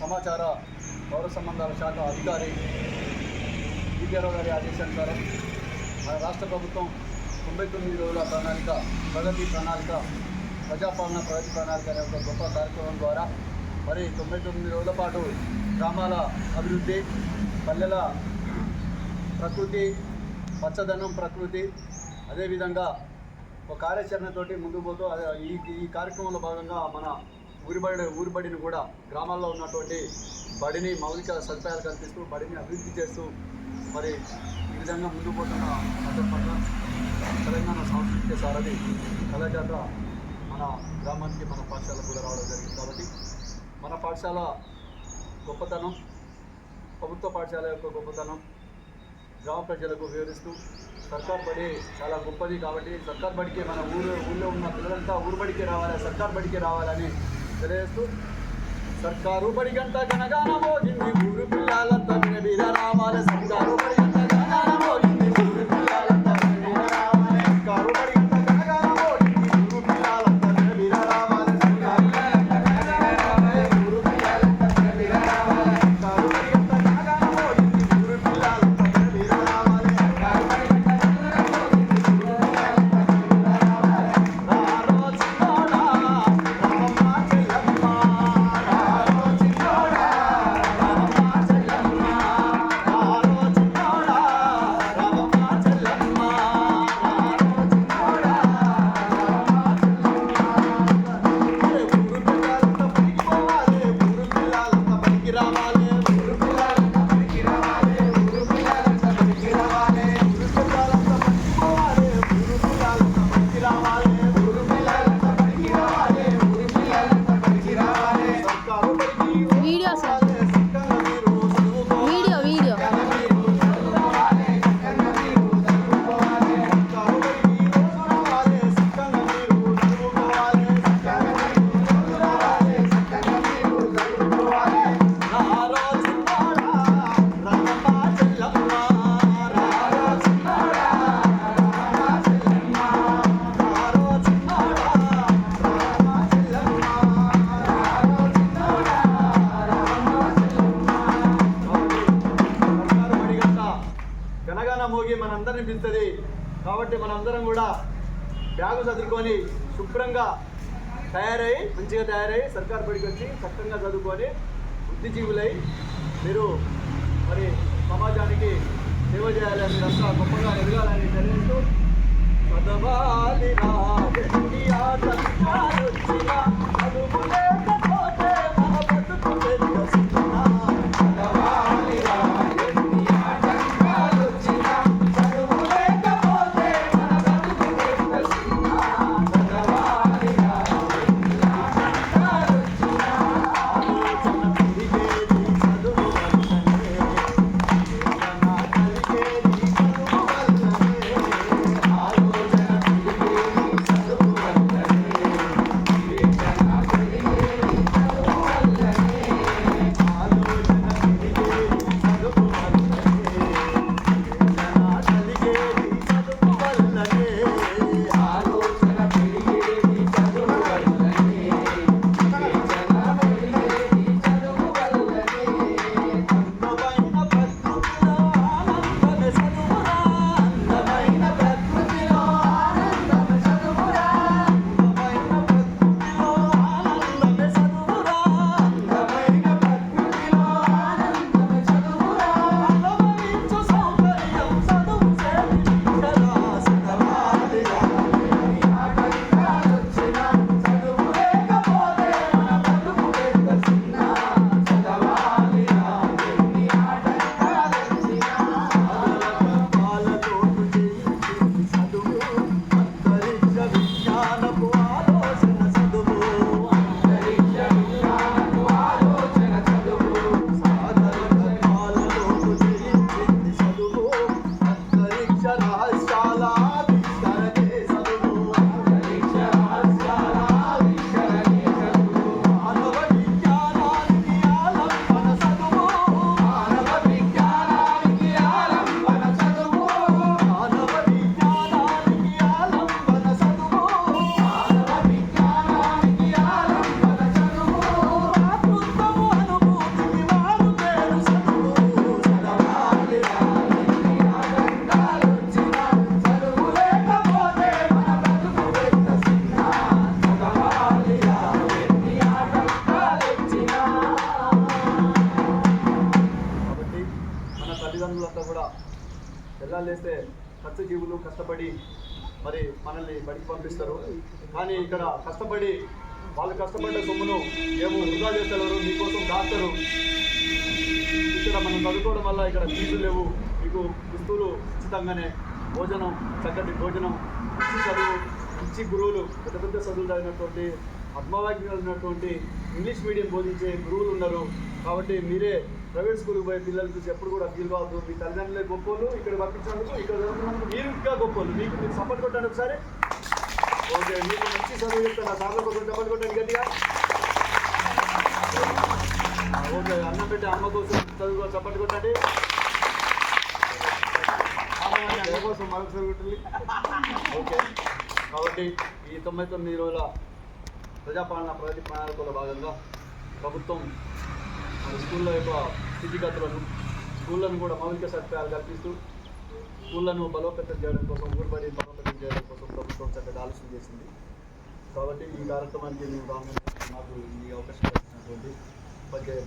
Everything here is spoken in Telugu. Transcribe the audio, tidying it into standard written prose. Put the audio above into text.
సమాచార పౌర సంబంధాల శాఖ అధికారి ఈపీఆర్ఓ గారి ఆదేశానుసారం మన రాష్ట్ర ప్రభుత్వం 99 రోజుల ప్రణాళిక ప్రగతి ప్రణాళిక ప్రజాపాలన ప్రగతి ప్రణాళిక అనే ఒక గొప్ప కార్యక్రమం ద్వారా మరి 99 రోజుల పాటు గ్రామాల అభివృద్ధి, పల్లెల ప్రకృతి, పచ్చదనం ప్రకృతి, అదేవిధంగా ఒక కార్యాచరణతోటి ముందుకు పోతూ ఈ కార్యక్రమంలో భాగంగా మన ఊరిబడిని కూడా గ్రామాల్లో ఉన్నటువంటి బడిని మౌలిక సదుపాయాలు కల్పిస్తూ బడిని అభివృద్ధి చేస్తూ మరి ఈ విధంగా ముందుకు పోతున్న సందర్భంగా తెలంగాణ సాంస్కృతిక సారథి కళాజాత మన గ్రామానికి మన పాఠశాల కూడా రావడం జరిగింది. కాబట్టి మన పాఠశాల గొప్పతనం, ప్రభుత్వ పాఠశాల యొక్క గొప్పతనం గ్రామ ప్రజలకు వివరిస్తూ సర్కార్ బడి చాలా గొప్పది కాబట్టి సర్కార్ బడికి మన ఊళ్ళో ఉన్న పిల్లలంతా ఊరుబడికి రావాలి, సర్కార్ బడికి రావాలని తెలియజేస్తూ సర్కారు బడి గంట గనగాన మోగింది ఊరు పిల్లలంతా వినబీర రావాలి, సర్కారు బడి గంట గనగాన మోగింది ఊరు పిల్లలంతా వినబీర రావాలి, సర్కారు బడి గంట గనగాన మోగింది ఊరు పిల్లలంతా వినబీర రావాలి, సర్కారు బడి గంట గనగాన మోగింది ఊరు పిల్లలంతా వినబీర రావాలి, సర్కారు బడి గంట గనగాన మోగింది ఊరు పిల్లలంతా వినబీర రావాలి, సర్కారు బడి గంట మోగి మనందరిని పిలుస్తుంది. కాబట్టి మనందరం కూడా బ్యాగు చదువుకొని శుభ్రంగా మంచిగా తయారై సర్కార్ బడికి వచ్చి చక్కగా చదువుకొని బుద్ధిజీవులై మీరు మరి సమాజానికి సేవ చేయాలని మీరంతా గొప్పగా ఎదగాలని తెలియజేస్తూ చదవాలి పిల్లలు వేస్తే ఖర్చు జీవులు కష్టపడి మరి మనల్ని బడికి పంపిస్తారు. కానీ ఇక్కడ కష్టపడి వాళ్ళు కష్టపడ్డ సొమ్మును ఏమో వృధా చేస్తారు, మీకోసం దాస్తారు. ఇక్కడ మనం చదువుకోవడం వల్ల ఇక్కడ ఫీజులు లేవు, మీకు దుస్తులు ఉచితంగానే, భోజనం చక్కటి భోజనం, మంచి చదువు, మంచి గురువులు, పెద్ద పెద్ద చదువులు చదివినటువంటి పద్మవాక్యాలు ఉన్నటువంటి ఇంగ్లీష్ మీడియం బోధించే గురువులు ఉన్నారు. కాబట్టి మీరే ప్రైవేట్ స్కూల్కి పోయే పిల్లలు చూసి ఎప్పుడు కూడా ఫీల్ కావద్దు. మీ తల్లిదండ్రులే గొప్పలు, ఇక్కడ పంపించినందుకు, ఇక్కడ చదువుతున్నందుకు మీరు ఇంకా గొప్పలు. మీరు సపోర్ట్ కొట్టండి ఒకసారి. ఓకే, మీకు మంచి చదువు చెప్తాను. సార్లు కోసం సపోర్ట్ కొట్టండి గట్టిగా. ఓకే, అన్నం పెట్టి అమ్మ కోసం చదువు సపోర్ట్ కొట్టండి. అమ్మ కోసం మరొకసారి కొట్టండి. ఓకే, కాబట్టి ఈ 99 రోజుల ప్రజాపాలన ప్రగతి ప్రణాళికలో భాగంగా ప్రభుత్వం స్కూళ్ళ యొక్క స్థితిగతులను, స్కూళ్ళను కూడా మౌలిక సదుపాయాలు కల్పిస్తూ స్కూళ్ళను బలోపేతం చేయడం కోసం, ఊరుబడి బలోపేతం చేయడం కోసం ప్రభుత్వం చక్కగా ఆలోచన చేసింది. కాబట్టి ఈ కార్యక్రమానికి నేను నాకు ఈ అవకాశం ఇచ్చినటువంటి ఉపాధ్యాయ